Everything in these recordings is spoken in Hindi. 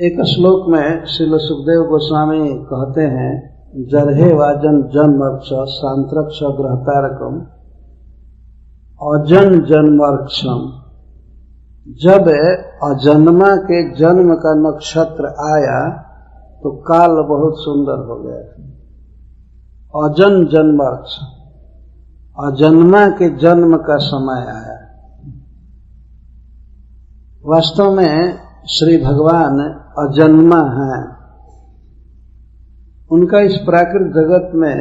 एक श्लोक में श्रील सुखदेव गोस्वामी कहते हैं, जरहे वाजन जन्मर्क्ष सांत्रक्ष ग्रहतारकम अजन जन्मर्क्षम। जब अजन्मा के जन्म का नक्षत्र आया तो काल बहुत सुंदर हो गया। अजन जन्मर्क्ष, अजन्मा के जन्म का समय आया। वास्तव में श्री भगवान अजन्मा हैं। उनका इस प्राकृत जगत में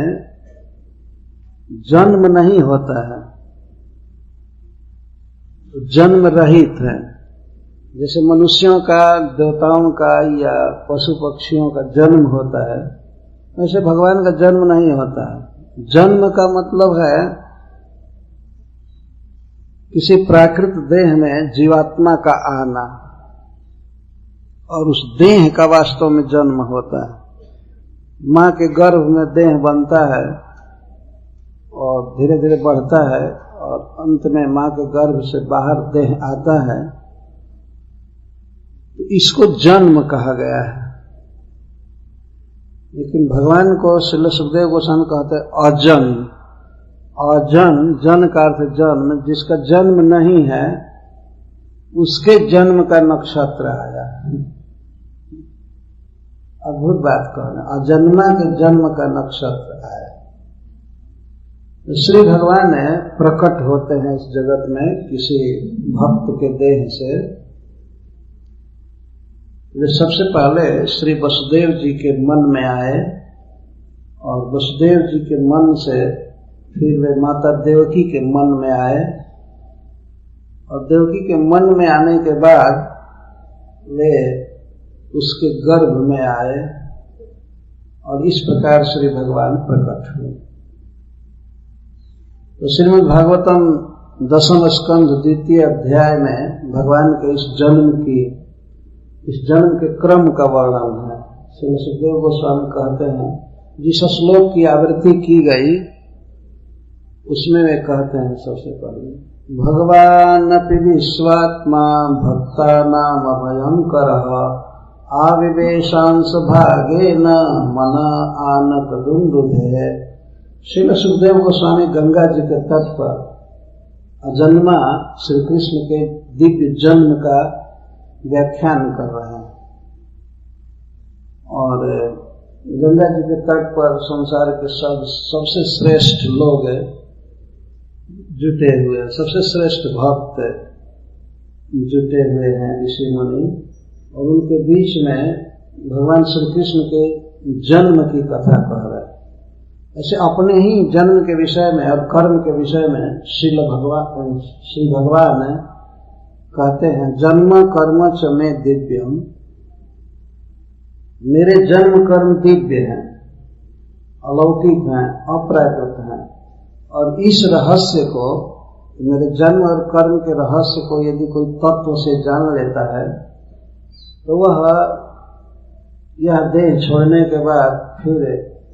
जन्म नहीं होता है, जन्म रहित है। जैसे मनुष्यों का, देवताओं का या पशु पक्षियों का जन्म होता है, वैसे भगवान का जन्म नहीं होता है। जन्म का मतलब है किसी प्राकृत देह में जीवात्मा का आना, और उस देह का वास्तव में जन्म होता है। माँ के गर्भ में देह बनता है और धीरे धीरे बढ़ता है और अंत में माँ के गर्भ से बाहर देह आता है, तो इसको जन्म कहा गया है। लेकिन भगवान को श्रील सुखदेव गोस्वामी कहते हैं अजन। अजन, जन का अर्थ जन्म, जिसका जन्म नहीं है उसके जन्म का नक्षत्र आया। अद्भुत बात कहना, अजन्मा के जन्म का नक्षत्र आया। तो श्री भगवान प्रकट होते हैं इस जगत में किसी भक्त के देह से। वे सबसे पहले श्री वसुदेव जी के मन में आए और वसुदेव जी के मन से फिर वे माता देवकी के मन में आए, और देवकी के मन में आने के बाद वे उसके गर्भ में आए, और इस प्रकार श्री भगवान प्रकट हुए। तो श्रीमद् भागवतम 10वें स्कंध 2 अध्याय में भगवान के इस जन्म के क्रम का वर्णन है। श्री सुखदेव गोस्वामी कहते हैं, जिस श्लोक की आवृत्ति की गई उसमें वे कहते हैं, सबसे पहले भगवान अपि विश्वात्मा भक्तानाम अभयंकरः आविवेशांश भागेन मन आनत दुंदुभे। श्री सुखदेव गोस्वामी गंगा जी के तट पर अजन्मा श्री कृष्ण के दिव्य जन्म का व्याख्यान कर रहे हैं, और गंगा जी के तट पर संसार के सबसे श्रेष्ठ लोग जुटे हुए, सबसे श्रेष्ठ भक्त जुटे हुए हैं, ऋषि मुनि, और उनके बीच में भगवान श्री कृष्ण के जन्म की कथा कह रहे हैं। ऐसे अपने ही जन्म के विषय में और कर्म के विषय में श्री भगवान कहते हैं, जन्म कर्म च मे दिव्यम। मेरे जन्म कर्म दिव्य हैं, अलौकिक हैं, अप्राकृत हैं, और इस रहस्य को, मेरे जन्म और कर्म के रहस्य को यदि कोई तत्व से जान लेता है तो वह यह देह छोड़ने के बाद फिर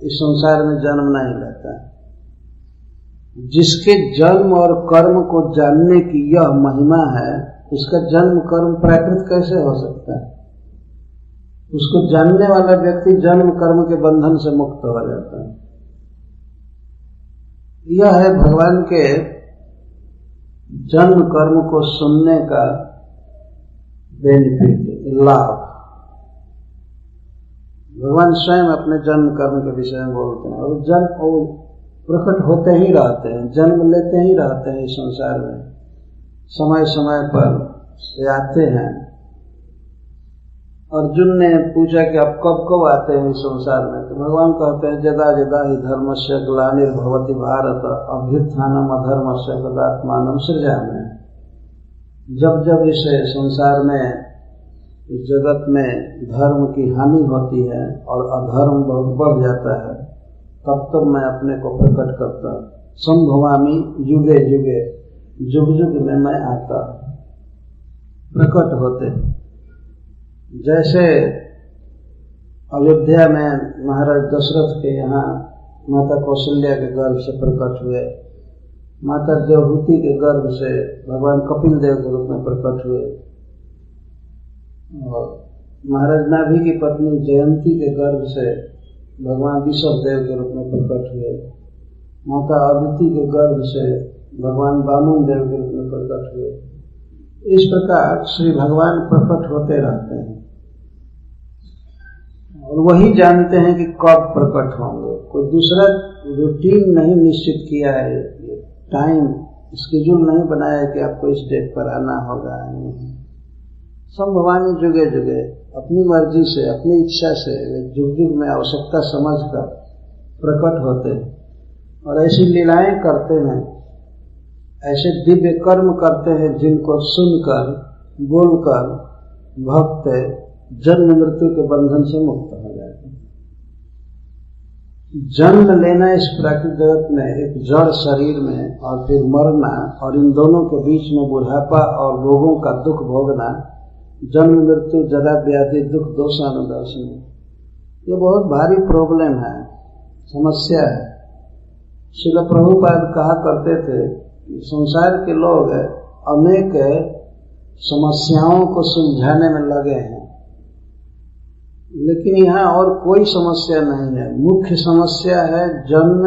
इस संसार में जन्म नहीं लेता है। जिसके जन्म और कर्म को जानने की यह महिमा है, उसका जन्म कर्म प्राकृत कैसे हो सकता है? उसको जानने वाला व्यक्ति जन्म कर्म के बंधन से मुक्त हो जाता है। यह है भगवान के जन्म कर्म को सुनने का बेनिफिट, लाभ। भगवान स्वयं अपने जन्म कर्म के विषय में बोलते हैं, और जन्म प्रकट होते ही रहते हैं, जन्म लेते ही रहते हैं इस संसार में, समय समय पर वे आते हैं। अर्जुन ने पूछा कि आप कब कब आते हैं इस संसार में, तो भगवान कहते हैं, यदा यदा हि धर्मस्य ग्लानिर्भवति भारत अभ्युत्थानम अधर्मस्य तदात्मानं सृजामि। जब जब इस संसार में, इस जगत में धर्म की हानि होती है और अधर्म बहुत बढ़ जाता है, तब तब मैं अपने को प्रकट करता, संभवामि युगे युगे, जुग जुग में मैं आता, प्रकट होते। जैसे अयोध्या में महाराज दशरथ के यहाँ माता कौशल्या के गर्भ से प्रकट हुए, माता देवहूति के गर्भ से भगवान कपिल देव के रूप में प्रकट हुए, और महाराज नाभि की पत्नी जयंती के गर्भ से भगवान ऋषभ देव के रूप में प्रकट हुए, माता अदिति के गर्भ से भगवान वामन देव के रूप में प्रकट हुए। इस प्रकार श्री भगवान प्रकट होते रहते हैं और वही जानते हैं कि कब प्रकट होंगे। कोई दूसरा रूटीन नहीं निश्चित किया है, टाइम स्केड्यूल नहीं बनाया कि आपको इस डेट पर आना होगा। सब भगवान जुगे जुगे अपनी मर्जी से, अपनी इच्छा से जुग जुग में आवश्यकता समझकर प्रकट होते हैं और ऐसी लीलाएं करते हैं, ऐसे दिव्य कर्म करते हैं जिनको सुनकर बोलकर भक्त जन्म मृत्यु के बंधन से मुक्त हो जाते हैं। जन्म लेना इस प्राकृतिक जगत में एक जड़ शरीर में और फिर मरना और इन दोनों के बीच में बुढ़ापा और रोगों का दुख भोगना, जन्म मृत्यु जरा व्याधि दुख दोषानुदर्शन, ये बहुत भारी प्रॉब्लम है, समस्या है। श्रील प्रभुपाद कहा करते थे कि संसार के लोग अनेक समस्याओं को सुलझाने में लगे हैं, लेकिन यहाँ और कोई समस्या नहीं है। मुख्य समस्या है जन्म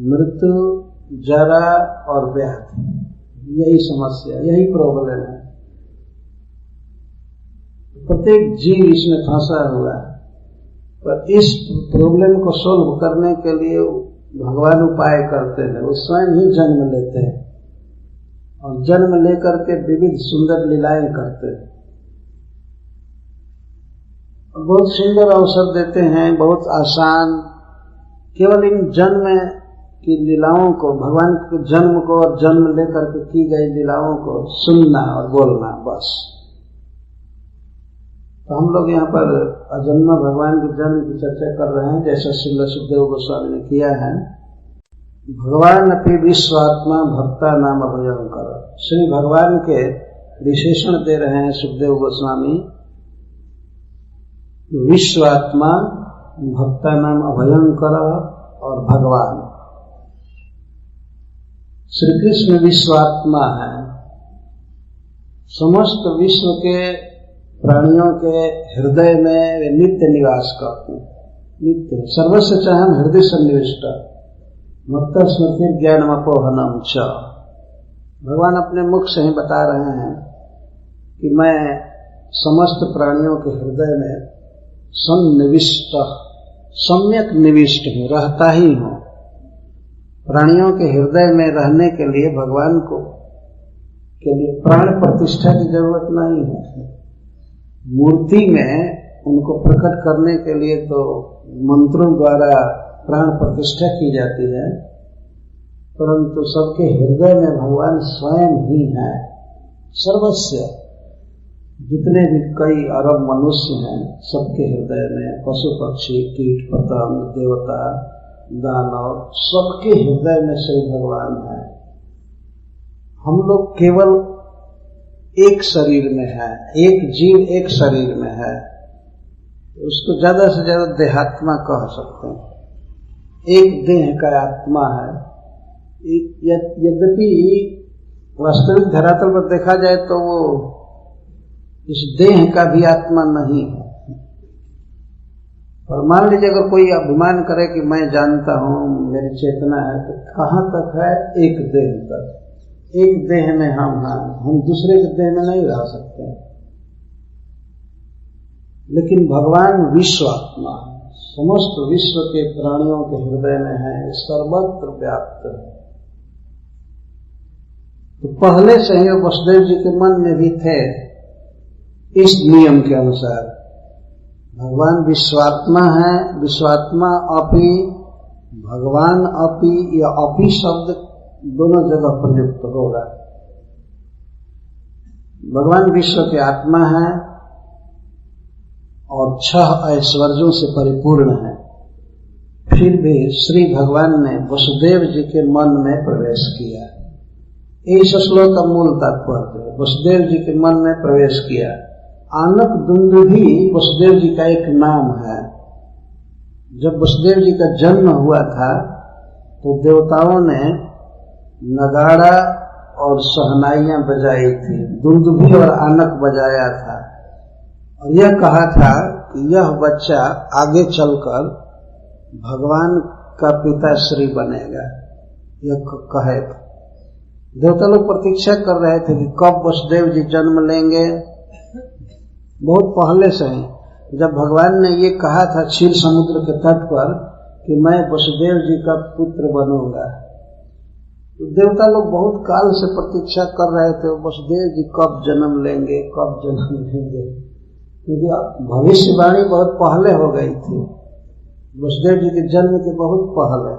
मृत्यु जरा और व्याधि, यही समस्या, यही प्रॉब्लम है। प्रत्येक जीव इसमें फंसा हुआ है, पर इस प्रॉब्लम को सोल्व करने के लिए भगवान उपाय करते हैं। वो स्वयं ही जन्म लेते हैं और जन्म लेकर के विविध सुंदर लीलाएं करते हैं, बहुत सुंदर अवसर देते हैं, बहुत आसान। केवल इन जन्म की लीलाओं को, भगवान के जन्म को और जन्म लेकर के की गई लीलाओं को सुनना और बोलना, बस। तो हम लोग यहाँ पर अजन्मा भगवान के जन्म की चर्चा कर रहे हैं, जैसा श्रील सुखदेव गोस्वामी ने किया है। भगवान अपनी विश्वात्मा भक्ता नाम अभयंकर, श्री भगवान के विशेषण दे रहे हैं सुखदेव गोस्वामी। विश्वात्मा भक्ता नाम अभयंकर और भगवान श्री कृष्ण विश्वात्मा है, समस्त विश्व के प्राणियों के हृदय में वे नित्य निवास करते हैं। नित्य सर्वस्व चाहम हृदय सन्निविष्ट मत्त स्मृति ज्ञानम अपोहनम च। भगवान अपने मुख से ही बता रहे हैं कि मैं समस्त प्राणियों के हृदय में सन्निविष्ट, सम्यक निविष्ट हूँ, रहता ही हूँ। प्राणियों के हृदय में रहने के लिए भगवान को के लिए प्राण प्रतिष्ठा की जरूरत नहीं है। मूर्ति में उनको प्रकट करने के लिए तो मंत्रों द्वारा प्राण प्रतिष्ठा की जाती है, परंतु सबके हृदय में भगवान स्वयं ही है। सर्वस्व जितने भी कई अरब मनुष्य हैं, सबके हृदय में पशु पक्षी कीट पतंग देवता दानव, सबके हृदय में श्री भगवान है। हम लोग केवल एक शरीर में है, एक जीव एक शरीर में है, उसको ज्यादा से ज्यादा देहात्मा कह सकते हैं। एक देह का आत्मा है। यद्यपि वास्तविक धरातल पर देखा जाए तो वो इस देह का भी आत्मा नहीं है। और मान लीजिए अगर कोई अभिमान करे कि मैं जानता हूं, मेरी चेतना है, तो कहां तक है? एक देह तक। एक देह में हम दूसरे के देह में नहीं रह सकते। लेकिन भगवान विश्वात्मा समस्त विश्व के प्राणियों के हृदय में है, सर्वत्र व्याप्त है। तो पहले से ही वसुदेव जी के मन में भी थे इस नियम के अनुसार। भगवान विश्वात्मा है, विश्वात्मा अपि, भगवान अपि, या अपि शब्द दोनों जगह प्रयुक्त होगा। भगवान विश्व के आत्मा है और 6 ऐश्वर्यों से परिपूर्ण है। फिर भी श्री भगवान ने वसुदेव जी के मन में प्रवेश किया। इस श्लोक का मूल तात्पर्य वसुदेव जी के मन में प्रवेश किया। आनक दुंदुभी वसुदेव जी का एक नाम है। जब वसुदेव जी का जन्म हुआ था तो देवताओं ने नगाड़ा और सहनाइयां बजाई थी, दुंदुभी और आनक बजाया था। और यह कहा था कि यह बच्चा आगे चलकर भगवान का पिताश्री बनेगा, यह कहे था। देवता लोग प्रतीक्षा कर रहे थे कि कब वसुदेव जी जन्म लेंगे। बहुत पहले से ही जब भगवान ने ये कहा था क्षीर समुद्र के तट पर कि मैं वसुदेव जी का पुत्र बनूंगा, तो देवता लोग बहुत काल से प्रतीक्षा कर रहे थे वसुदेव जी कब जन्म लेंगे, कब जन्म लेंगे, क्योंकि भविष्यवाणी बहुत पहले हो गई थी, वसुदेव जी के जन्म के बहुत पहले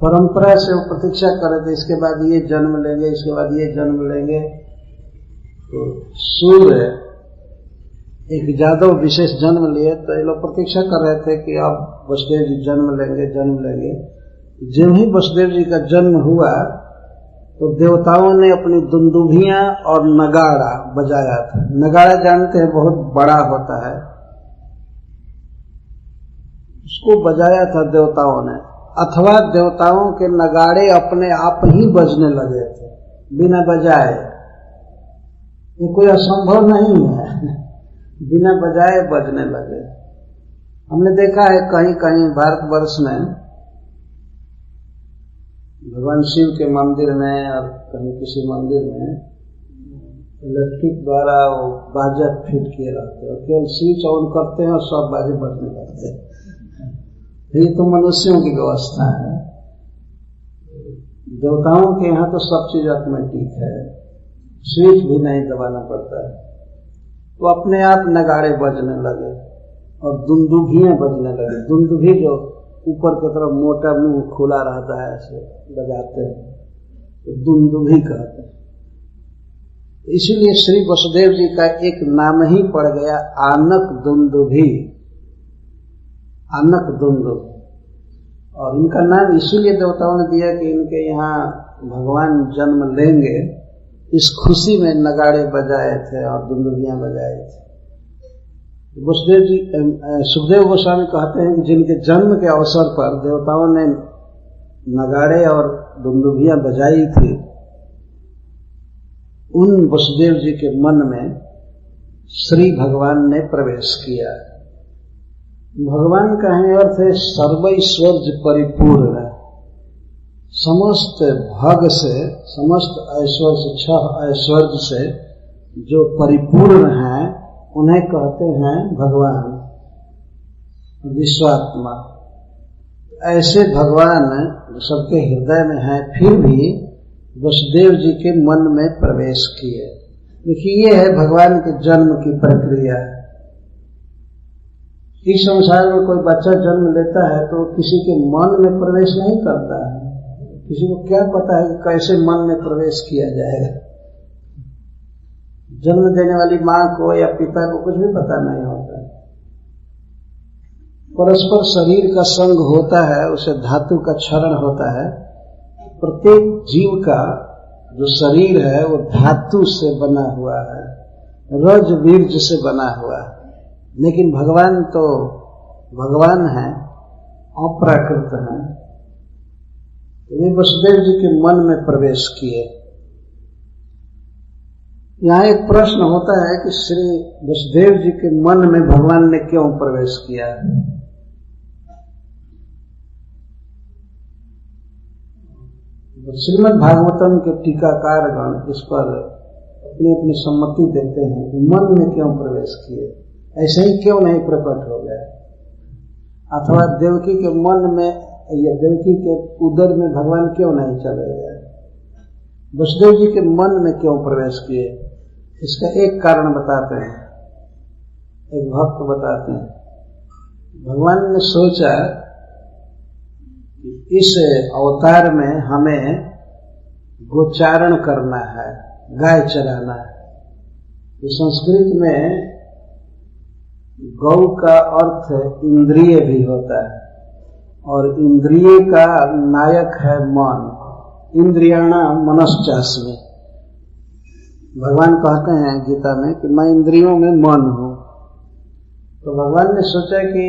परंपरा से वो प्रतीक्षा कर रहे थे इसके बाद ये जन्म लेंगे, इसके बाद ये जन्म लेंगे। तो सूर्य एक जादव विशेष जन्म लिए, तो ये लोग प्रतीक्षा कर रहे थे कि अब वसुदेव जी जन्म लेंगे। जब ही वसुदेव जी का जन्म हुआ तो देवताओं ने अपनी दुंदुभियां और नगाड़ा बजाया था। नगाड़ा जानते हैं, बहुत बड़ा होता है, उसको बजाया था देवताओं ने, अथवा देवताओं के नगाड़े अपने आप ही बजने लगे थे बिना बजाए। ये कोई असंभव नहीं है, बिना बजाए बजने लगे। हमने देखा है कहीं कहीं भारतवर्ष में भगवान शिव के मंदिर में और कहीं किसी मंदिर में इलेक्ट्रिक द्वारा वो बाजा फिट किए रहते हैं, केवल स्विच ऑन करते हैं और सब बाजे बजने लगते हैं। ये तो मनुष्यों की व्यवस्था है, देवताओं के यहाँ तो सब चीज ऑटोमेटिक है, स्विच भी नहीं दबाना पड़ता है। तो अपने आप नगाड़े बजने लगे और दुंदुभियां बजने लगे। दुंदुभी जो ऊपर की तरफ मोटा मुंह खुला रहता है, ऐसे बजाते हैं, तो दुंदुभी कहते हैं। इसीलिए श्री वसुदेव जी का एक नाम ही पड़ गया आनक दुंदुभी, आनक दुंदुभ। और इनका नाम इसीलिए देवताओं ने दिया कि इनके यहाँ भगवान जन्म लेंगे, इस खुशी में नगाड़े बजाए थे और दुंदुभियां बजाए थे। वसुदेव जी, सुखदेव गोस्वामी कहते हैं कि जिनके जन्म के अवसर पर देवताओं ने नगाड़े और दुंदुभियां बजाई थी, उन वसुदेव जी के मन में श्री भगवान ने प्रवेश किया। भगवान का ही अर्थ है सर्वैश्वर्य परिपूर्ण, समस्त भाग से, समस्त ऐश्वर्य से, 6 ऐश्वर्य से जो परिपूर्ण हैं उन्हें कहते हैं भगवान, विश्वात्मा। ऐसे भगवान सबके हृदय में हैं, फिर भी वसुदेव जी के मन में प्रवेश किए। देखिए, ये है भगवान के जन्म की प्रक्रिया। इस संसार में कोई बच्चा जन्म लेता है तो किसी के मन में प्रवेश नहीं करता है, किसी को क्या पता है कि कैसे मन में प्रवेश किया जाएगा। जन्म देने वाली माँ को या पिता को कुछ भी पता नहीं होता। परस्पर शरीर का संग होता है, उसे धातु का क्षरण होता है। प्रत्येक जीव का जो शरीर है वो धातु से बना हुआ है, रज बीर्ज से बना हुआ है। लेकिन भगवान तो भगवान है, अप्राकृत है। वे वसुदेव जी के मन में प्रवेश किए। यहाँ एक प्रश्न होता है कि श्री वसुदेव जी के मन में भगवान ने क्यों प्रवेश किया। श्रीमद् भागवतम के टीकाकारगण इस पर अपनी अपनी सम्मति देते हैं कि मन में क्यों प्रवेश किए, ऐसे ही क्यों नहीं प्रकट हो गए, अथवा देवकी के मन में या देवकी के उदर में भगवान क्यों नहीं चले गए, वसुदेव जी के मन में क्यों प्रवेश किए। इसका एक कारण बताते हैं, एक भक्त बताते हैं। भगवान ने सोचा कि इस अवतार में हमें गोचारण करना है, गाय चराना है। तो संस्कृत में गौ का अर्थ इंद्रिय भी होता है, और इंद्रिय का नायक है मन। इंद्रियाणाम मनश्चास्मि। भगवान कहते हैं गीता में कि मैं इंद्रियों में मन हूं। तो भगवान ने सोचा कि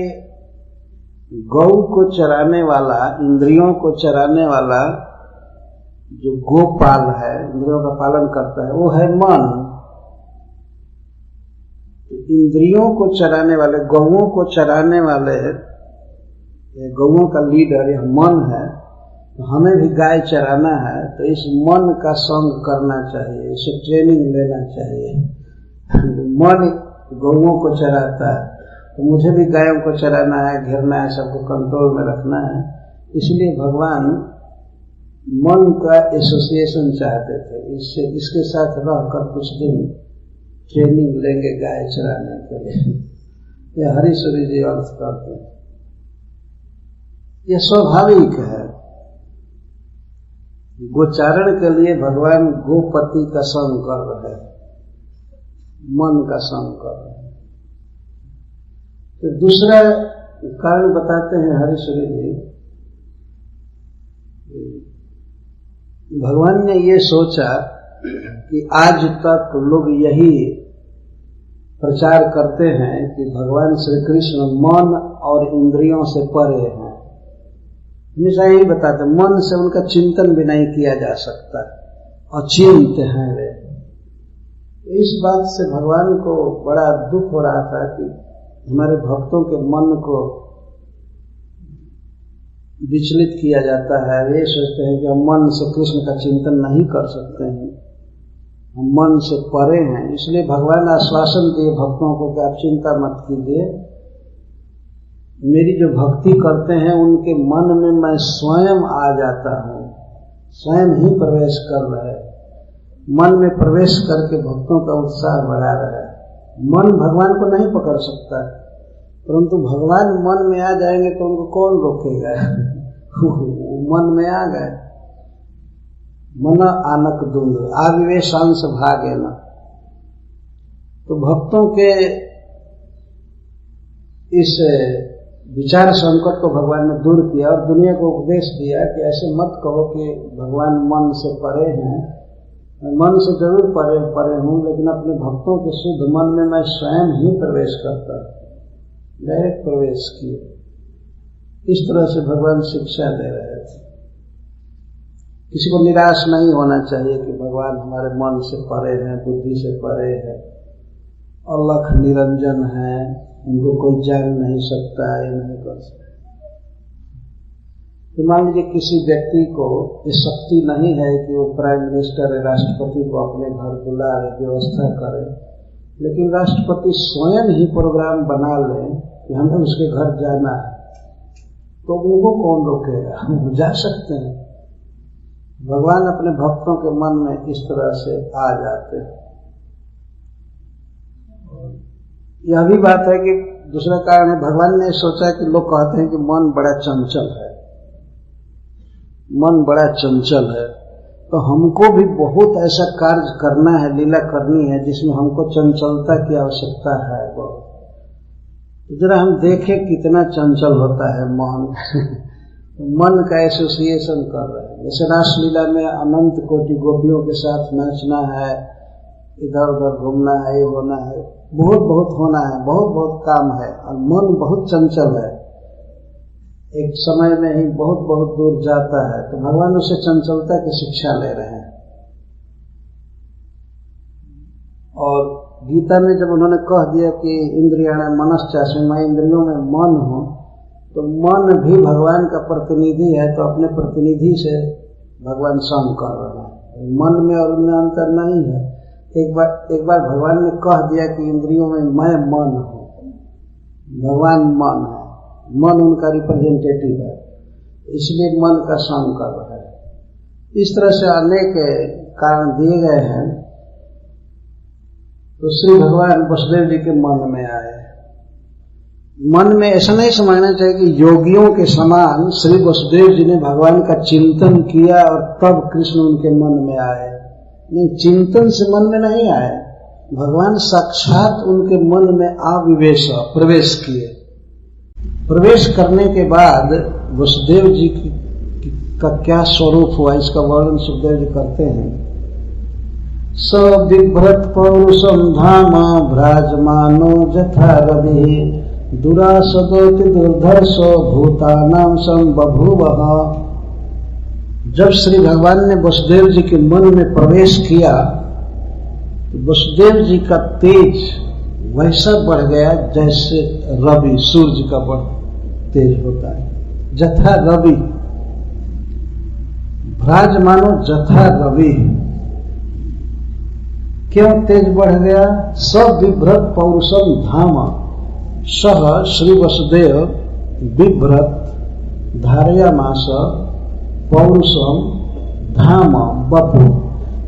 गौ को चराने वाला, इंद्रियों को चराने वाला जो गोपाल है, इंद्रियों का पालन करता है, वो है मन। इंद्रियों को चराने वाले, गौओं को चराने वाले, गौओं का लीडर यह मन है, तो हमें भी गाय चराना है, तो इस मन का संग करना चाहिए, इसे ट्रेनिंग लेना चाहिए। मन गौओं को चराता है, तो मुझे भी गायों को चराना है, घेरना है, सबको कंट्रोल में रखना है। इसलिए भगवान मन का एसोसिएशन चाहते थे, इसके साथ रहकर कुछ दिन ट्रेनिंग लेंगे गाय चराने के लिए। यह हरीश्वरी जी अर्थ करते हैं। यह स्वाभाविक है। गोचारण के लिए भगवान गोपति का संग कर रहे हैं, मन का संग कर रहे हैं। तो दूसरा कारण बताते हैं हरीश्वरी जी, भगवान ने ये सोचा कि आज तक लोग यही प्रचार करते हैं कि भगवान श्री कृष्ण मन और इंद्रियों से परे हैं। हमेशा यही बताते, मन से उनका चिंतन भी नहीं किया जा सकता, अचिंत्य हैं वे। इस बात से भगवान को बड़ा दुख हो रहा था कि हमारे भक्तों के मन को विचलित किया जाता है। वे सोचते हैं कि हम मन से कृष्ण का चिंतन नहीं कर सकते हैं, हम मन से परे हैं। इसलिए भगवान आश्वासन दिए भक्तों को कि आप चिंता मत कीजिए, मेरी जो भक्ति करते हैं उनके मन में मैं स्वयं आ जाता हूँ, स्वयं ही प्रवेश कर रहे, मन में प्रवेश करके भक्तों का उत्साह बढ़ा रहा है। मन भगवान को नहीं पकड़ सकता, परंतु भगवान मन में आ जाएंगे तो उनको कौन रोकेगा। मन में आ गए। मन आनक दुंद आविवेशांश भागे न। तो भक्तों के इस विचार संकट को भगवान ने दूर किया और दुनिया को उपदेश दिया कि ऐसे मत कहो कि भगवान मन से परे हैं। मैं मन से जरूर परे हूं, लेकिन अपने भक्तों के शुद्ध मन में मैं स्वयं ही प्रवेश करता, डायरेक्ट प्रवेश किए। इस तरह से भगवान शिक्षा दे रहे थे। किसी को निराश नहीं होना चाहिए कि भगवान हमारे मन से परे हैं, बुद्धि से परे है, अलख निरंजन है, उनको कोई जान नहीं सकता, ये नहीं कर सकता। तो मान लीजिए किसी व्यक्ति को ये शक्ति नहीं है कि वो प्राइम मिनिस्टर या राष्ट्रपति को अपने घर बुलाए, व्यवस्था करे, लेकिन राष्ट्रपति स्वयं ही प्रोग्राम बना ले कि हमें उसके घर जाना है, तो उनको कौन रोकेगा? हम जा सकते हैं। भगवान अपने भक्तों के मन में इस तरह से आ जाते हैं। यह भी बात है कि दूसरा कारण है, भगवान ने सोचा कि लोग कहते हैं कि मन बड़ा चंचल है, मन बड़ा चंचल है, तो हमको भी बहुत ऐसा कार्य करना है, लीला करनी है जिसमें हमको चंचलता की आवश्यकता है बहुत। जरा हम देखें कितना चंचल होता है मन। मन का एसोसिएशन कर रहे हैं। जैसे रासलीला में अनंत कोटि गोपियों के साथ नाचना है, इधर उधर घूमना है, ये होना है, बहुत बहुत होना है, बहुत बहुत काम है, और मन बहुत चंचल है, एक समय में ही बहुत बहुत दूर जाता है। तो भगवान उसे चंचलता की शिक्षा ले रहे हैं। और गीता में जब उन्होंने कह दिया कि इंद्रियाणां मनश्चास्मि, मैं इंद्रियों में मन हूं, तो मन भी भगवान का प्रतिनिधि है, तो अपने प्रतिनिधि से भगवान संग कर रहे हैं। मन में और उनमें अंतर नहीं है। एक बार भगवान ने कह दिया कि इंद्रियों में मैं मन हूं, भगवान मन है, मन उनका रिप्रेजेंटेटिव है, इसलिए मन का संग कर रहा है। इस तरह से अनेक कारण दिए गए हैं। तो श्री भगवान वसुदेव जी के मन में आए। मन में ऐसा नहीं समझना चाहिए कि योगियों के समान श्री वसुदेव जी ने भगवान का चिंतन किया और तब कृष्ण उनके मन में आए। नहीं, चिंतन से मन में नहीं आए, भगवान साक्षात उनके मन में आविवेश प्रवेश किए। प्रवेश करने के बाद वसुदेव जी का क्या स्वरूप हुआ, इसका वर्णन सुखदेव जी करते हैं। स बिभ्रत पौरुषम धाम भ्राजमानो जथा रवि दुरासदोति दुर्धर्षो भूतानां संबभूवः। जब श्री भगवान ने वसुदेव जी के मन में प्रवेश किया तो वसुदेव जी का तेज वैसा बढ़ गया जैसे रवि सूर्य का बढ़ तेज होता है। जथा रवि, भ्राजमानो जथा रवि। क्यों तेज बढ़ गया? सब विभ्रत पौरुषम धाम सह श्री वसुदेव विभ्रत धारयामास पौरुषम धाम बपु।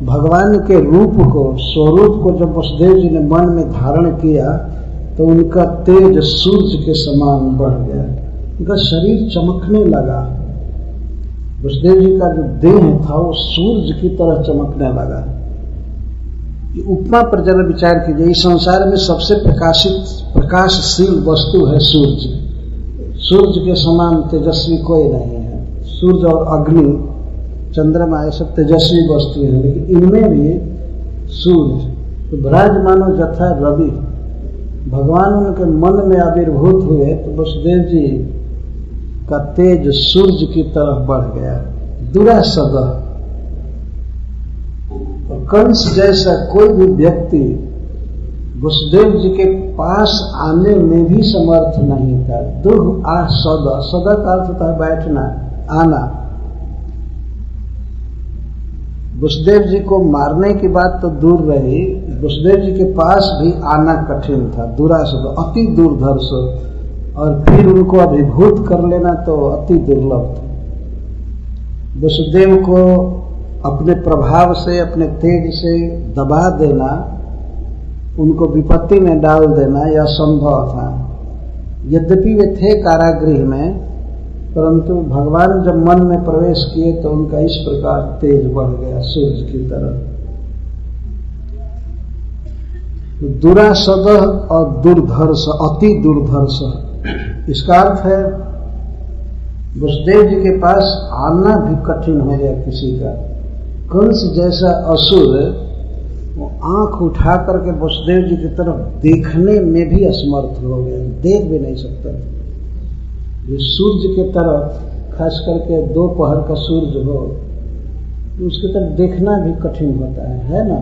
भगवान के रूप को, स्वरूप को जब वसुदेव जी ने मन में धारण किया तो उनका तेज सूर्य के समान बढ़ गया, उनका शरीर चमकने लगा। वसुदेव जी का जो देह था वो सूर्य की तरह चमकने लगा। ये उपमा पर जरा विचार कीजिए, इस संसार में सबसे प्रकाशशील वस्तु है सूर्य। सूर्य के समान तेजस्वी कोई नहीं है। सूर्य और अग्नि, चंद्रमा, ये सब तेजस्वी वस्तु हैं, लेकिन इनमें भी सूर्य तो विराजमानो जथा रवि। भगवान उनके मन में आविर्भूत हुए तो वसुदेव जी का तेज सूर्य की तरफ बढ़ गया। दुरासद, कंस जैसा कोई भी व्यक्ति वसुदेव जी के पास आने में भी समर्थ नहीं था। दुर् आ सदा, सदा का अर्थ होता है बैठना, आना। वसुदेव जी को मारने की बात तो दूर रही, वसुदेव जी के पास भी आना कठिन था। दुरासद, अति दुर्धर्ष, और फिर उनको अभिभूत कर लेना तो अति दुर्लभ था। वसुदेव को अपने प्रभाव से, अपने तेज से दबा देना, उनको विपत्ति में डाल देना यह संभव था। यद्यपि वे थे कारागृह में, परंतु भगवान जब मन में प्रवेश किए तो उनका इस प्रकार तेज बढ़ गया सूर्य की तरह। तो दुरासद और दुर्धर्ष, अति दुर्धर्ष, इसका अर्थ है वसुदेव जी के पास आना भी कठिन हो गया किसी का। कंस जैसा असुर वो आंख उठा करके वसुदेव जी की तरफ देखने में भी असमर्थ हो गया, देख भी नहीं सकता। ये सूर्य के तरफ, खास करके दोपहर का सूर्य हो तो उसकी तरफ देखना भी कठिन होता है ना।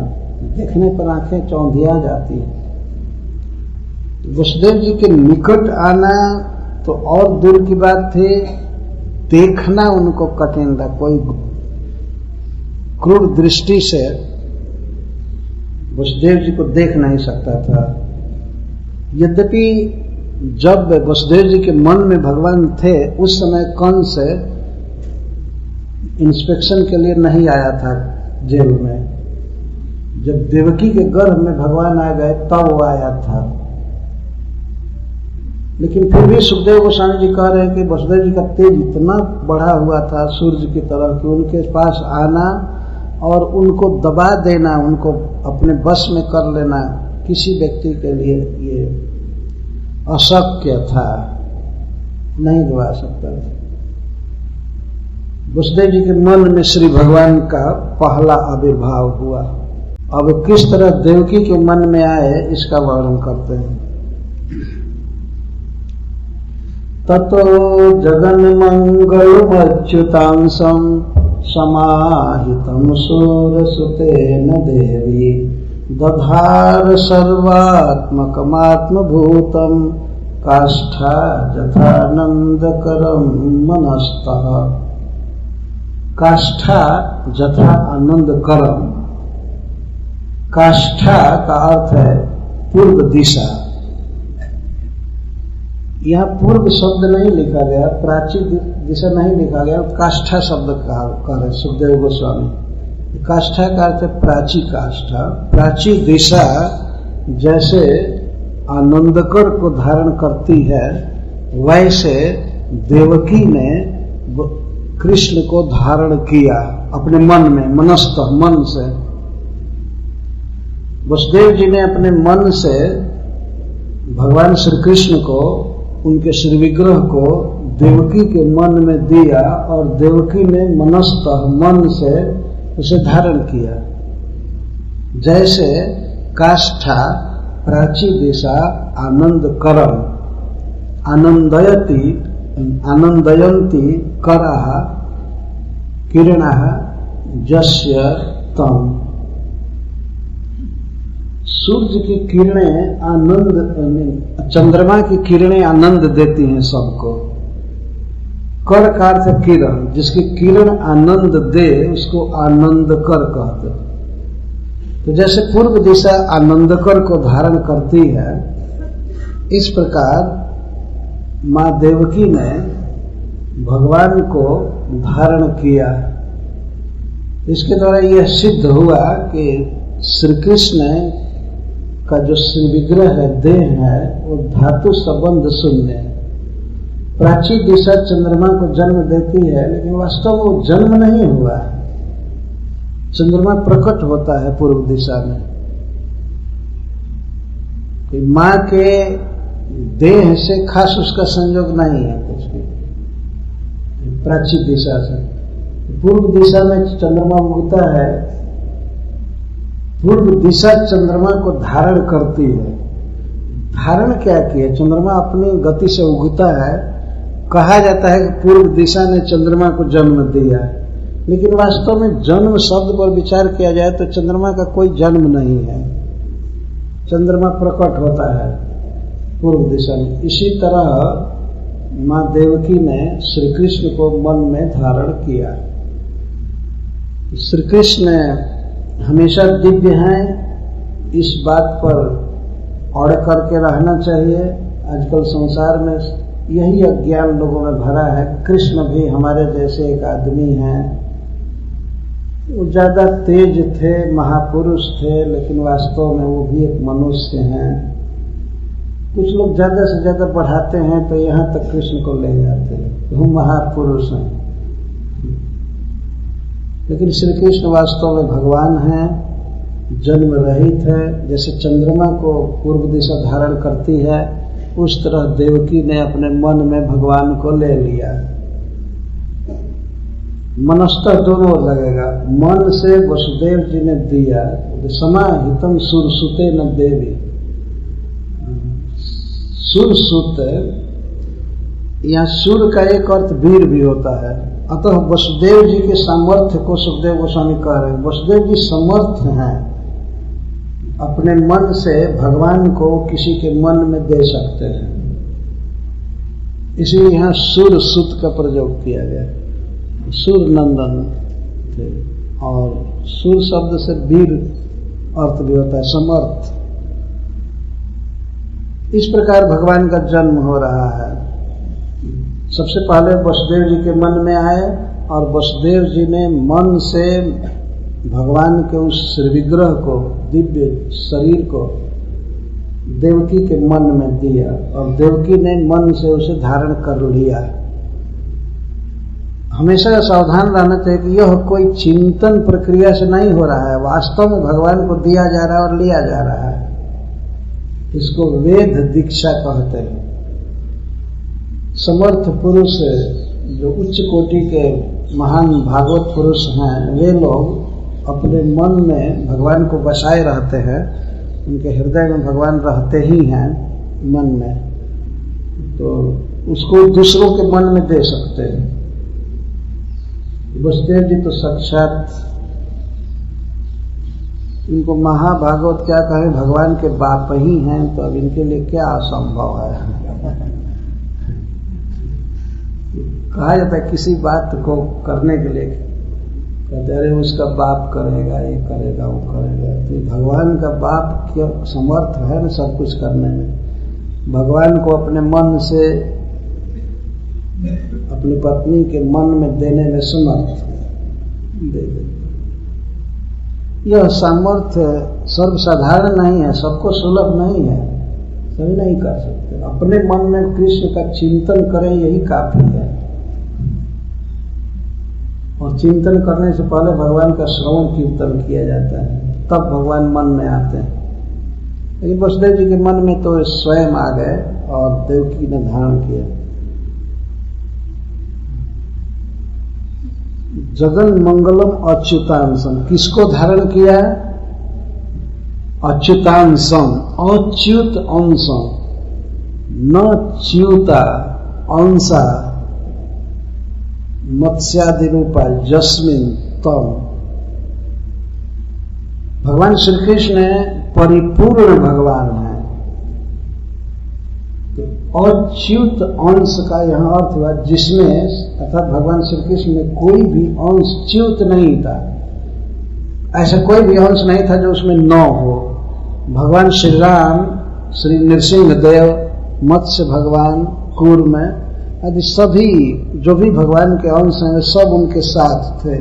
देखने पर आंखें चौंधिया जाती हैं। वसुदेव जी के निकट आना तो और दूर की बात थी, देखना उनको कठिन था। कोई क्रूर दृष्टि से वसुदेव जी को देख नहीं सकता था। यद्यपि जब वसुदेव जी के मन में भगवान थे उस समय कंस इंस्पेक्शन के लिए नहीं आया था जेल में। जब देवकी के गर्भ में भगवान आ गए तब वो आया था। लेकिन फिर भी सुखदेव गोस्वामी जी कह रहे हैं कि वसुदेव जी का तेज इतना बढ़ा हुआ था सूर्य की तरह कि उनके पास आना और उनको दबा देना, उनको अपने बस में कर लेना किसी व्यक्ति के लिए ये अशक्य था, नहीं दबा सकता था। वसुदेव जी के मन में श्री भगवान का पहला आविर्भाव हुआ। अब किस तरह देवकी के मन में आए इसका वर्णन करते हैं। ततो जगन मंगलमच्युतांसं समाहितं सूरसुतेन देवी दधार सर्वात्मकमात्मभूतं काष्ठा जथानंदकरं मनस्तः। काष्ठा जथा आनंदकरम। काष्ठा का अर्थ है पूर्व दिशा। यहां पूर्व शब्द नहीं लिखा गया, प्राची दिशा नहीं लिखा गया, काष्ठा शब्द का है सुखदेव गोस्वामी। काष्ठा का अर्थ है प्राची काष्ठा। प्राची दिशा जैसे आनंदकर को धारण करती है वैसे देवकी ने कृष्ण को धारण किया अपने मन में, मनस्तः, मन से। वसुदेव जी ने अपने मन से भगवान श्री कृष्ण को, उनके श्री विग्रह को देवकी के मन में दिया और देवकी ने मनस्तः, मन से उसे धारण किया। जैसे काष्ठा प्राची दिशा आनंदकरम, आनंदयति आनंदयन्ति कराः किरणाः जस्य तम। सूर्य की किरणें आनंद, चंद्रमा की किरणें आनंद देती हैं सबको। कर का अर्थ किरण, जिसकी किरण आनंद दे उसको आनंद कर कहते। तो जैसे पूर्व दिशा आनंदकर को धारण करती है, इस प्रकार मां देवकी ने भगवान को धारण किया। इसके द्वारा यह सिद्ध हुआ कि श्री कृष्ण का जो श्री विग्रह है, देह है, वो धातु संबंध शून्य है। प्राची दिशा चंद्रमा को जन्म देती है, लेकिन वास्तव में वो जन्म नहीं हुआ है। चंद्रमा प्रकट होता है पूर्व दिशा में। कि मां के देह से खास उसका संयोग नहीं है कुछ भी, प्राची दिशा से। पूर्व दिशा में चंद्रमा उगता है, पूर्व दिशा चंद्रमा को धारण करती है। धारण क्या किया? चंद्रमा अपनी गति से उगता है। कहा जाता है कि पूर्व दिशा ने चंद्रमा को जन्म दिया, लेकिन वास्तव में जन्म शब्द पर विचार किया जाए तो चंद्रमा का कोई जन्म नहीं है। चंद्रमा प्रकट होता है पूर्व दिशा में। इसी तरह मां देवकी ने श्री कृष्ण को मन में धारण किया। श्री कृष्ण हमेशा दिव्य हैं, इस बात पर अड़ करके रहना चाहिए। आजकल संसार में यही अज्ञान लोगों में भरा है। कृष्ण भी हमारे जैसे एक आदमी हैं, वो ज्यादा तेज थे, महापुरुष थे, लेकिन वास्तव में वो भी एक मनुष्य हैं। कुछ लोग ज्यादा से ज्यादा बढ़ाते हैं तो यहाँ तक कृष्ण को ले जाते हैं, वो महापुरुष हैं। लेकिन श्री कृष्ण वास्तव में भगवान हैं, जन्म रहित है। जैसे चंद्रमा को पूर्व दिशा धारण करती है, उस तरह देवकी ने अपने मन में भगवान को ले लिया। मनस्तः दोनों लगेगा। मन से वसुदेव जी ने दिया, समाहितम सुरसुते न देवी। सुरसुत, यहाँ सुर का एक अर्थ वीर भी होता है। अतः वसुदेव जी के सामर्थ्य को सुखदेव गोस्वामी कह रहे हैं। वसुदेव जी समर्थ हैं, अपने मन से भगवान को किसी के मन में दे सकते हैं। इसलिए यहाँ सुर सुत का प्रयोग किया गया। सुर नंदन थे, और सुर शब्द से वीर अर्थ भी होता है, समर्थ। इस प्रकार भगवान का जन्म हो रहा है। सबसे पहले वसुदेव जी के मन में आए, और वसुदेव जी ने मन से भगवान के उस श्री विग्रह को, दिव्य शरीर को देवकी के मन में दिया, और देवकी ने मन से उसे धारण कर लिया। हमेशा सावधान रहना चाहिए कि यह कोई चिंतन प्रक्रिया से नहीं हो रहा है, वास्तव में भगवान को दिया जा रहा है और लिया जा रहा है। इसको वेद दीक्षा कहते हैं। समर्थ पुरुष, जो उच्च कोटि के महान भागवत पुरुष हैं, वे लोग अपने मन में भगवान को बसाए रहते हैं। उनके हृदय में भगवान रहते ही हैं मन में, तो उसको दूसरों के मन में दे सकते हैं। वसुदेव जी तो साक्षात, इनको महाभागवत क्या कहें, भगवान के बाप ही हैं, तो अब इनके लिए क्या असंभव है। कहा जाता है किसी बात को करने के लिए, कहते अरे उसका बाप करेगा, ये करेगा, वो करेगा। तो भगवान का बाप क्या समर्थ है ना सब कुछ करने में। भगवान को अपने मन से अपनी पत्नी के मन में देने में समर्थ दे दे। यह सामर्थ्य सर्वसाधारण नहीं है, सबको सुलभ नहीं है, सभी नहीं कर सकते। अपने मन में कृष्ण का चिंतन करें, यही काफी है। और चिंतन करने से पहले भगवान का श्रवण कीर्तन किया जाता है, तब भगवान मन में आते हैं। लेकिन वसुदेव जी के मन में तो स्वयं आ गए और देवकी ने धारण किया। जगन मंगलम अच्युतांशम, किसको धारण किया? अच्युतांशम, अच्युत अंशम, न च्युता अंशा मत्स्यादि रूपा जस्मिन तम। भगवान श्री कृष्ण ने परिपूर्ण भगवान हैं। तो अच्युत अंश का यहाँ अर्थ हुआ जिसमें, अर्थात भगवान श्री कृष्ण में कोई भी अंश च्युत नहीं था, ऐसा कोई भी अंश नहीं था जो उसमें न हो। भगवान श्री राम, श्री नृसिंह देव, मत्स्य भगवान, कूर्म आदि सभी जो भी भगवान के अंश हैं सब उनके साथ थे,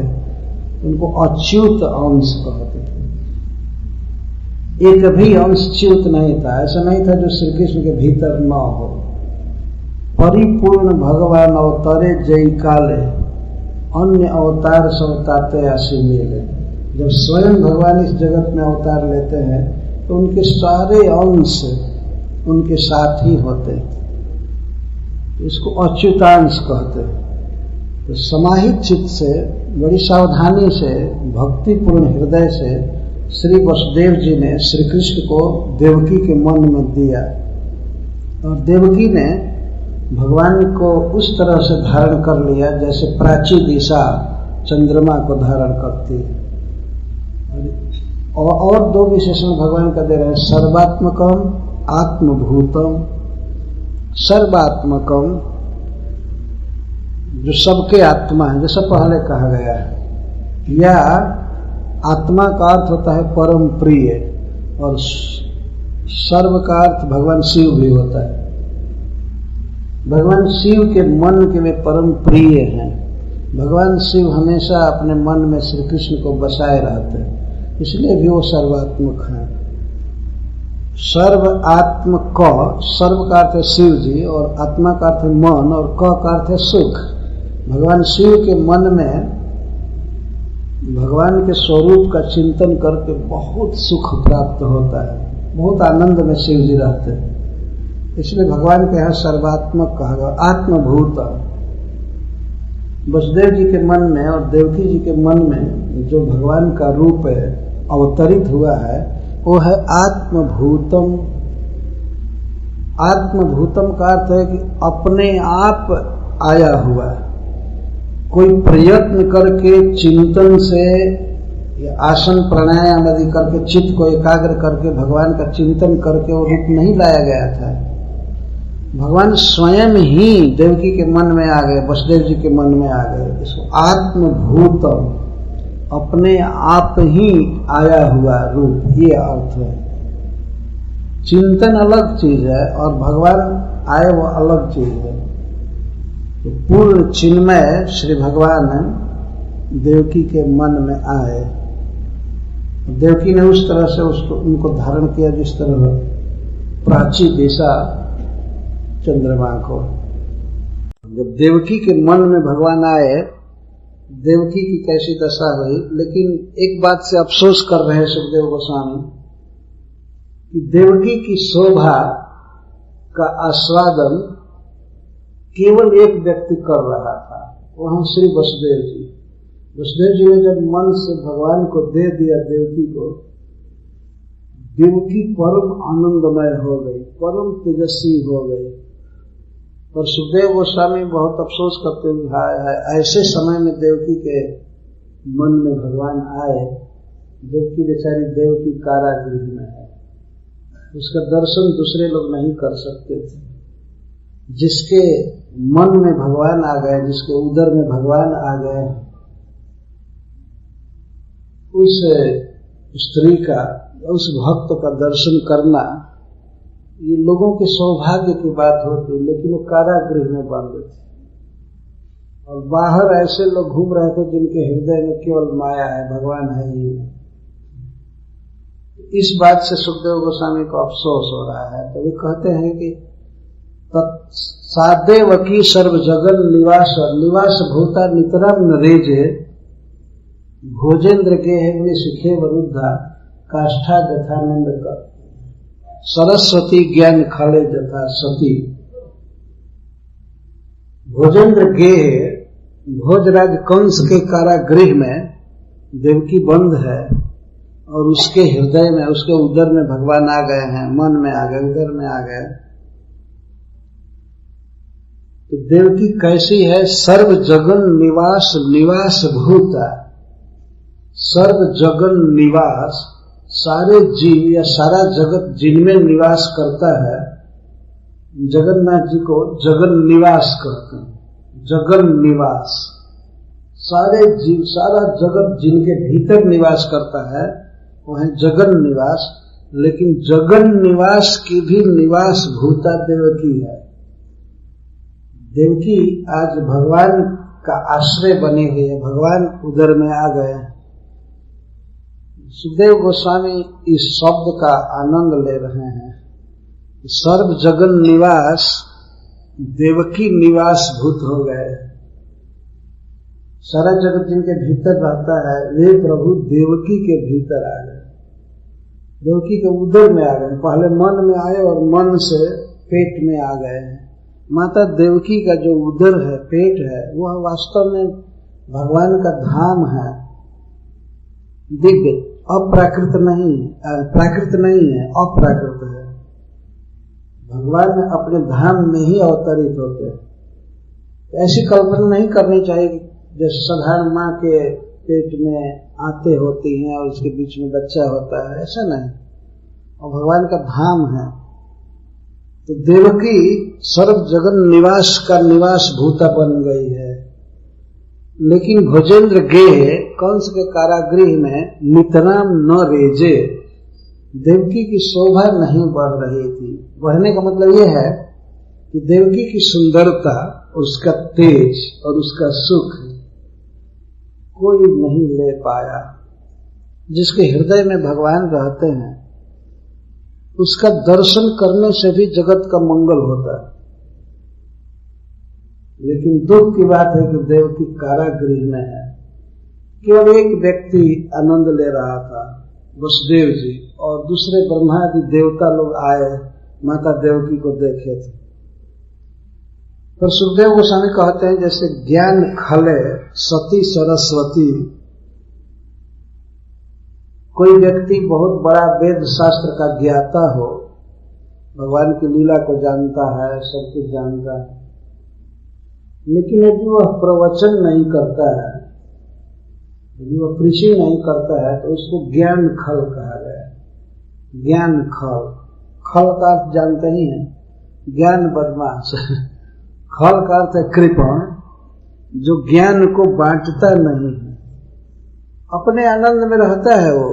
उनको अच्युत अंश कहते थे। एक भी अंश च्युत नहीं था, ऐसा नहीं था जो श्री कृष्ण के भीतर न हो। परिपूर्ण भगवान अवतरे जय काले, अन्य अवतार सब ताते आशी मिले। जब स्वयं भगवान इस जगत में अवतार लेते हैं तो उनके सारे अंश उनके साथ ही होते हैं, इसको अच्युतांश कहते हैं। तो समाहित चित्त से, बड़ी सावधानी से, भक्तिपूर्ण हृदय से श्री वसुदेव जी ने श्री कृष्ण को देवकी के मन में दिया, और देवकी ने भगवान को उस तरह से धारण कर लिया जैसे प्राची दिशा चंद्रमा को धारण करती है। और दो विशेषण भगवान का दे रहे हैं, सर्वात्मकम आत्मभूतम। सर्वात्मकम जो सबके आत्मा है, जैसा पहले कहा गया है, या आत्मा का अर्थ होता है परम प्रिय, और सर्व का अर्थ भगवान शिव भी होता है। भगवान शिव के मन के वे परम प्रिय हैं। भगवान शिव हमेशा अपने मन में श्री कृष्ण को बसाए रहते हैं, इसलिए भी वो सर्वात्मक हैं। सर्व आत्म क, सर्व का अर्थ है शिव जी, और आत्मा का अर्थ है मन, और क का अर्थ है सुख। भगवान शिव के मन में भगवान के स्वरूप का चिंतन करके बहुत सुख प्राप्त होता है, बहुत आनंद में शिव जी रहते हैं, इसलिए भगवान के यहाँ सर्वात्मक कहा गया। आत्मभूत, वसुदेव जी के मन में और देवकी जी के मन में जो भगवान का रूप अवतरित हुआ है वो है आत्मभूतम। आत्मभूतम का अर्थ है कि अपने आप आया हुआ, कोई प्रयत्न करके चिंतन से या आसन प्राणायाम आदि करके चित्त को एकाग्र करके भगवान का चिंतन करके वो रूप नहीं लाया गया था। भगवान स्वयं ही देवकी के मन में आ गए, वसुदेव जी के मन में आ गए। इसको आत्मभूतम, अपने आप ही आया हुआ रूप, ये अर्थ है। चिंतन अलग चीज है और भगवान आए वो अलग चीज है। तो पूर्ण चिन्मय श्री भगवान देवकी के मन में आए। देवकी ने उस तरह से उसको उनको धारण किया जिस तरह प्राची दिशा चंद्रमा को। जब देवकी के मन में भगवान आए, देवकी की कैसी दशा हुई। लेकिन एक बात से अफसोस कर रहे हैं सुखदेव गोस्वामी कि देवकी की शोभा का आस्वादन केवल एक व्यक्ति कर रहा था, वो हम श्री वसुदेव जी। वसुदेव जी ने जब मन से भगवान को दे दिया देवकी को, देवकी परम आनंदमय हो गई, परम तेजस्वी हो गई। और सुखदेव गोस्वामी बहुत अफसोस करते हुए हाय हाय, ऐसे समय में देवकी के मन में भगवान आए जबकि बेचारी देवकी कारागृह में है, उसका दर्शन दूसरे लोग नहीं कर सकते थे। जिसके मन में भगवान आ गए, जिसके उदर में भगवान आ गए, उस स्त्री का, उस भक्त का दर्शन करना ये लोगों के सौभाग्य की बात होती, लेकिन वो कारागृह में बंद थे और बाहर ऐसे लोग घूम रहे थे जिनके हृदय में केवल माया है, भगवान है ही नहीं। इस बात से सुखदेव गोस्वामी को अफसोस हो रहा है। तो वे कहते हैं कि सादेवकी सर्व जगन निवास भूता नितरम नरेजे, भोजेंद्र के हेमि सुखे वरुद्धा काष्ठा जथानंद कर, सरस्वती ज्ञान खड़े जथा सती। भोजेंद्र गेह, भोजराज कंस के कारागृह में देवकी बंद है और उसके हृदय में, उसके उदर में भगवान आ गए हैं, मन में आ गए, उदर में आ गए। तो देवकी कैसी है? सर्व जगन निवास भूता, सर्व जगन निवास, सारे जीव या सारा जगत जिनमें निवास करता है, जगन्नाथ जी को जगन निवास कहते हैं। जगन निवास, सारे जीव सारा जगत जिनके भीतर निवास करता है वो है जगन निवास। लेकिन जगन निवास की भी निवास भूता देवकी है। देवकी आज भगवान का आश्रय बनी हुई है, भगवान उदर में आ गए हैं। सुखदेव गोस्वामी इस शब्द का आनंद ले रहे हैं। सर्व जगन निवास देवकी निवास भूत हो गए। सारा जगत जिनके भीतर रहता है वे प्रभु देवकी के भीतर आ गए, देवकी के उदर में आ गए। पहले मन में आए और मन से पेट में आ गए हैं। माता देवकी का जो उदर है, पेट है, वह वास्तव में भगवान का धाम है, दिव्य, अप्राकृत नहीं है, प्राकृत नहीं है, अप्राकृत है। भगवान अपने धाम में ही अवतरित होते हैं। ऐसी कल्पना नहीं करनी चाहिए जैसे साधारण माँ के पेट में आते होती हैं और उसके बीच में बच्चा होता है, ऐसा नहीं। और भगवान का धाम है। तो देवकी सर्व जगन निवास का निवास भूता बन गई है। लेकिन भोजेंद्र गे कंस के कारागृह में नितराम न रेजे, देवकी की शोभा नहीं बढ़ रही थी। बढ़ने का मतलब यह है कि देवकी की सुंदरता, उसका तेज और उसका सुख कोई नहीं ले पाया। जिसके हृदय में भगवान रहते हैं उसका दर्शन करने से भी जगत का मंगल होता है। लेकिन दुख की बात है कि देवकी कारागृह में है। केवल एक व्यक्ति आनंद ले रहा था, वसुदेव जी, और दूसरे ब्रह्मा आदि देवता लोग आए माता देवकी को देखे थे। पर सुखदेव गोस्वामी कहते हैं जैसे ज्ञान खले सती सरस्वती, कोई व्यक्ति बहुत बड़ा वेद शास्त्र का ज्ञाता हो, भगवान की लीला को जानता है, सब कुछ जानता है, लेकिन यदि वह प्रवचन नहीं करता है, यदि वह प्रीचिंग नहीं करता है तो उसको ज्ञान खल कहा गया। ज्ञान खल, खल का अर्थ जानते ही हैं, ज्ञान बदमाश। खल का अर्थ है कृपण, जो ज्ञान को बांटता नहीं है, अपने आनंद में रहता है। वो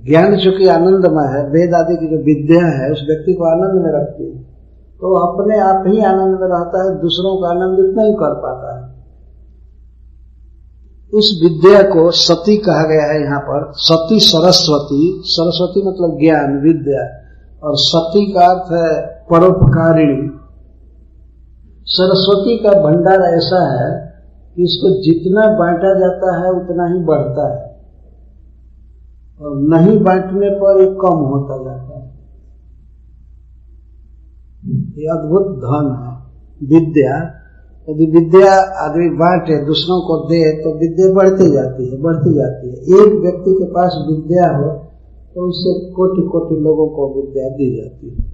ज्ञान चूंकि आनंदमय है, वेद आदि की जो विद्या है उस व्यक्ति को आनंद में रखती है, तो अपने आप ही आनंद में रहता है, दूसरों का आनंदित नहीं कर पाता है। इस विद्या को सती कहा गया है यहाँ पर। सती सरस्वती, सरस्वती मतलब ज्ञान विद्या, और सती का अर्थ है परोपकारिणी। सरस्वती का भंडार ऐसा है कि इसको जितना बांटा जाता है उतना ही बढ़ता है, और नहीं बांटने पर ये कम होता जाता है। ये अद्भुत धन है विद्या। यदि विद्या आदमी बांटे, दूसरों को दे, तो विद्या बढ़ती जाती है, बढ़ती जाती है। एक व्यक्ति के पास विद्या हो तो उससे कोटि कोटि लोगों को विद्या दी जाती है।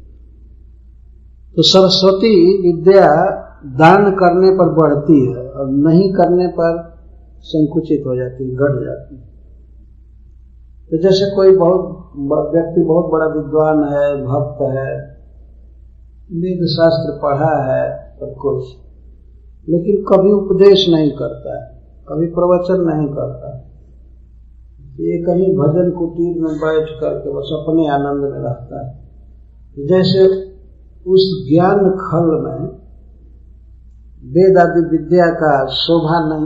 तो सरस्वती विद्या दान करने पर बढ़ती है और नहीं करने पर संकुचित हो जाती है, घट जाती है। तो जैसे कोई व्यक्ति बहुत बड़ा विद्वान है, भक्त है, वेद शास्त्र पढ़ा है, सब कुछ, लेकिन कभी उपदेश नहीं करता है, कभी प्रवचन नहीं करता है, ये कहीं भजन कुटीर में बैठ करके बस अपने आनंद में रहता है। जैसे उस ज्ञान खल में वेद आदि विद्या का शोभा नहीं,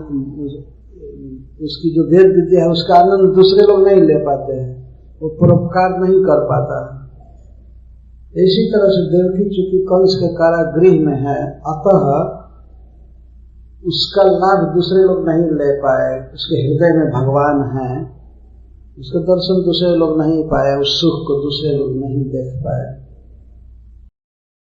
उसकी जो वेद विद्या है उसका आनंद दूसरे लोग नहीं ले पाते हैं, वो परोपकार नहीं कर पाता है। इसी तरह से देवकी चूंकि कंस के कारागृह में है, अतः उसका लाभ दूसरे लोग नहीं ले पाए। उसके हृदय में भगवान है, उसका दर्शन दूसरे लोग नहीं पाए, उस सुख को दूसरे लोग नहीं देख पाए।